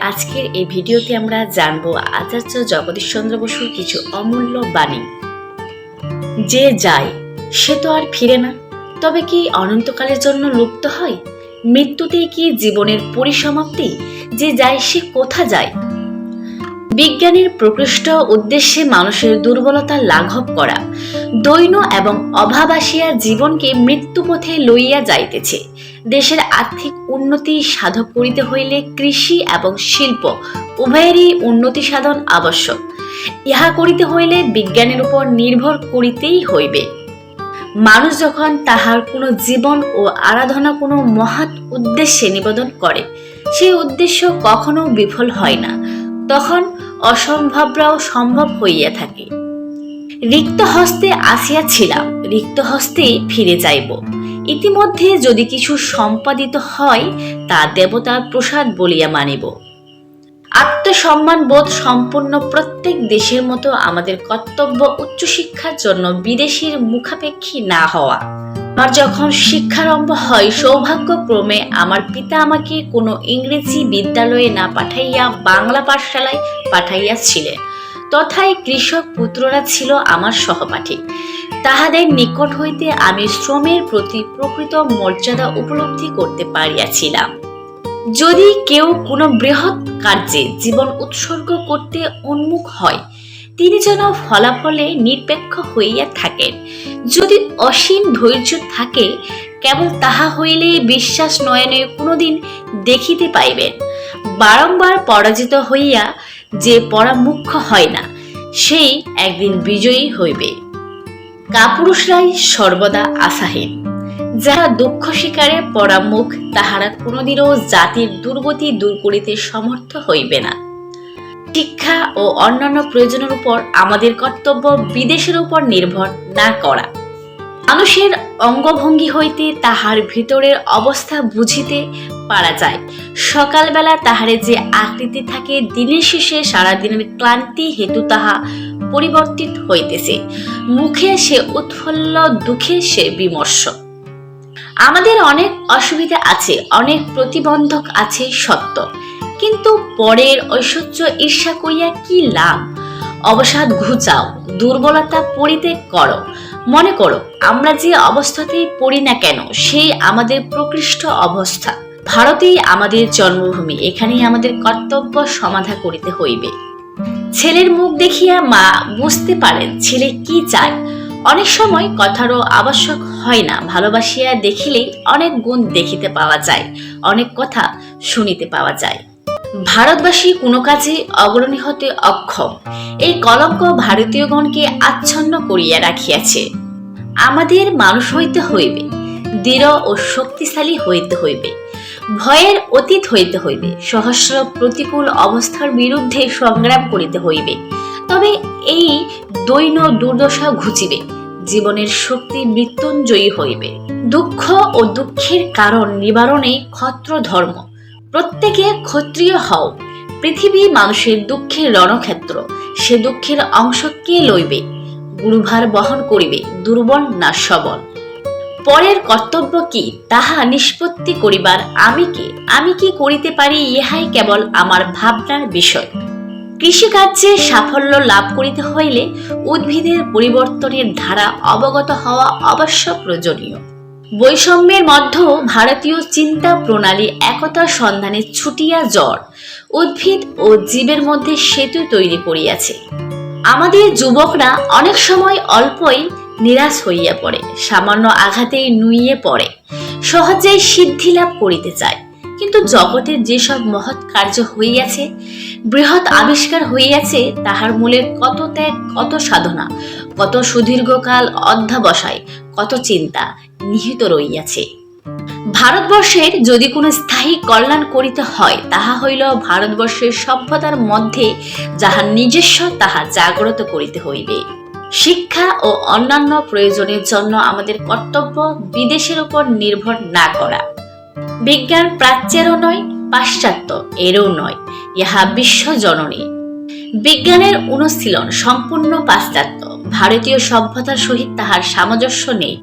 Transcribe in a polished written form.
আজকের এই ভিডিওতে আমরা জানব আচার্য জগদীশচন্দ্র বসুর কিছু অমূল্য বাণী। যে যায় সে তো আর ফিরে না, তবে কি অনন্তকালের জন্য লুপ্ত হয়? মৃত্যুতেই কি জীবনের পরিসমাপ্তি? যে যায় সে কোথা যায়? বিজ্ঞানের প্রকৃষ্ট উদ্দেশ্যে মানুষের দুর্বলতা লাঘব করা, দৈন্য এবং অভাব আসিয়া জীবনকে মৃত্যুপথে লইয়া যাইতেছে। দেশের আর্থিক উন্নতি সাধক করিতে হইলে কৃষি এবং শিল্প উভয়েরই উন্নতি সাধন আবশ্যক। ইহা করিতে হইলে বিজ্ঞানের উপর নির্ভর করিতেই হইবে। মানুষ যখন তাহার কোনো জীবন ও আরাধনা কোনো মহৎ উদ্দেশ্যে নিবেদন করে, সেই উদ্দেশ্য কখনো বিফল হয় না, তখন অসম্ভবরাও সম্ভব হইয়া থাকে। রিক্ত হস্তে আসিয়াছিলাম, রিক্ত হস্তেই ফিরে যাইব। ইতিমধ্যে যদি কিছু সম্পাদিত হয়, তা দেবতার প্রসাদ বলিয়া মানিব। আত্মসম্মান বোধ সম্পন্ন প্রত্যেক দেশের মতো আমাদের কর্তব্য উচ্চশিক্ষার জন্য বিদেশির মুখাপেক্ষী না হওয়া। আমার যখন শিক্ষারম্ভ হয়, সৌভাগ্যক্রমে আমার পিতা আমাকে কোনো ইংরেজি বিদ্যালয়ে না পাঠাইয়া বাংলা পাঠশালায় পাঠাইয়াছিলেন। তথায় কৃষক পুত্ররা ছিল আমার সহপাঠী। তাহাদের নিকট হইতে আমি শ্রমের প্রতি প্রকৃত মর্যাদা উপলব্ধি করতে পারিয়াছিলাম। যদি কেউ কোনো বৃহৎ কার্যে জীবন উৎসর্গ করতে উন্মুখ হয়, তিনি যেন ফলাফলে নিরপেক্ষ হইয়া থাকেন। যদি অসীম ধৈর্য থাকে, কেবল তাহা হইলে বিশ্বাস নয়নে কোনোদিন দেখিতে পাইবেন। বারংবার পরাজিত হইয়া যে পরামুখ হয় না, সেই একদিন বিজয়ী হইবে। কাপুরুষরাই সর্বদা আশাহীন। যারা দুঃখ শিকারে পরামুখ, তাহারা কোনোদিনও জাতির দুর্গতি দূর করিতে সমর্থ হইবে না। শিক্ষা ও অন্যান্য প্রয়োজনের উপর আমাদের কর্তব্য বিদেশের উপর নির্ভর না করা। মানুষের অঙ্গভঙ্গি হইতে তাহার ভিতরের অবস্থা বুঝিতে পারা যায়। সকালবেলা তাহারে যে আকৃতি থাকে, দিনের শেষে সারাদিনের ক্লান্তি হেতু তাহা পরিবর্তিত হইতেছে। মুখে সে উৎফুল্ল, দুঃখে সে বিমর্ষ। আমাদের অনেক অসুবিধা আছে, অনেক প্রতিবন্ধক আছে সত্য, কিন্তু পরের ঐশ্বর্য ঈর্ষা করিয়া কি লাভ? অবসাদ ঘুচাও, দুর্বলতা পরিত্যাগ করো। মনে করো, আমরা যে অবস্থাতেই পড়ি না কেন, সেই আমাদের প্রকৃষ্ট অবস্থা। ভারতেই আমাদের জন্মভূমি, এখানেই আমাদের কর্তব্য সমাধা করিতে হইবে। ছেলের মুখ দেখিয়া মা বুঝতে পারেন ছেলে কি চায়। অনেক সময় কথারও আবশ্যক হয় না, ভালোবাসিয়া দেখিলেই অনেক গুণ দেখিতে পাওয়া যায়, অনেক কথা শুনিতে পাওয়া যায়। ভারতবাসী কোনো কাজে অগ্রণী হতে অক্ষম, এই কলঙ্ক ভারতীয়গণকে আচ্ছন্ন করিয়া রাখিয়াছে। আমাদের মানুষ হইতে হইবে, দৃঢ় ও শক্তিশালী হইতে হইবে, ভয়ের অতীত হইতে হইবে, সহস্র প্রতিকূল অবস্থার বিরুদ্ধে সংগ্রাম করিতে হইবে। তবে এই দৈন্য দুর্দশা ঘুচিবে, জীবনের শক্তি মৃত্যুঞ্জয়ী হইবে। দুঃখ ও দুঃখের কারণ নিবারণে ক্ষত্র ধর্ম। প্রত্যেকে ক্ষত্রিয় হও। পৃথিবী মানুষের দুঃখের রণক্ষেত্র, সে দুঃখের অংশ কে লইবে? গুরুভার বহন করিবে, দুর্বল না সবল। পরের কর্তব্য কি, তাহা নিষ্পত্তি করিবার আমি কি করিতে পারি, ইহাই কেবল আমার ভাবনার বিষয়। কৃষিকার্যে সাফল্য লাভ করিতে হইলে উদ্ভিদের পরিবর্তনের ধারা অবগত হওয়া অবশ্য প্রয়োজনীয়। বৈষম্যের মধ্যে ভারতীয় চিন্তা প্রণালী একতার সন্ধানে ছুটিয়া জ্বর, উদ্ভিদ ও জীবের মধ্যে সেতু তৈরি করিয়াছে। আমাদের যুবকরা অনেক সময় অল্পই নিরাশ হইয়া পড়ে, সামান্য আঘাতেই নুইয়ে পড়ে, সহজেই সিদ্ধি লাভ করিতে চায়। কিন্তু জগতের যেসব মহৎ কার্য হইয়াছে, বৃহৎ আবিষ্কার হইয়াছে, তাহার মূলে কত ত্যাগ, কত সাধনা, কত সুদীর্ঘকাল অধ্যবসায়, কত চিন্তা নিহিত রইয়াছে। ভারতবর্ষের যদি কোনো স্থায়ী কল্যাণ করিতে হয়, তাহা হইল ভারতবর্ষের সভ্যতার মধ্যে যাহা নিজস্ব, তাহা জাগ্রত করিতে হইবে। শিক্ষা ও অন্যান্য প্রয়োজনের জন্য আমাদের কর্তব্য বিদেশের উপর নির্ভর না করা। বিজ্ঞান প্রাচ্যেরও নয়, পাশ্চাত্য এরও নয়, ইহা বিশ্বজননী। বিজ্ঞানের অনুশীলন সম্পূর্ণ পাশ্চাত্য, ভারতীয় সভ্যতার সহিত তাহার সামঞ্জস্য নেই।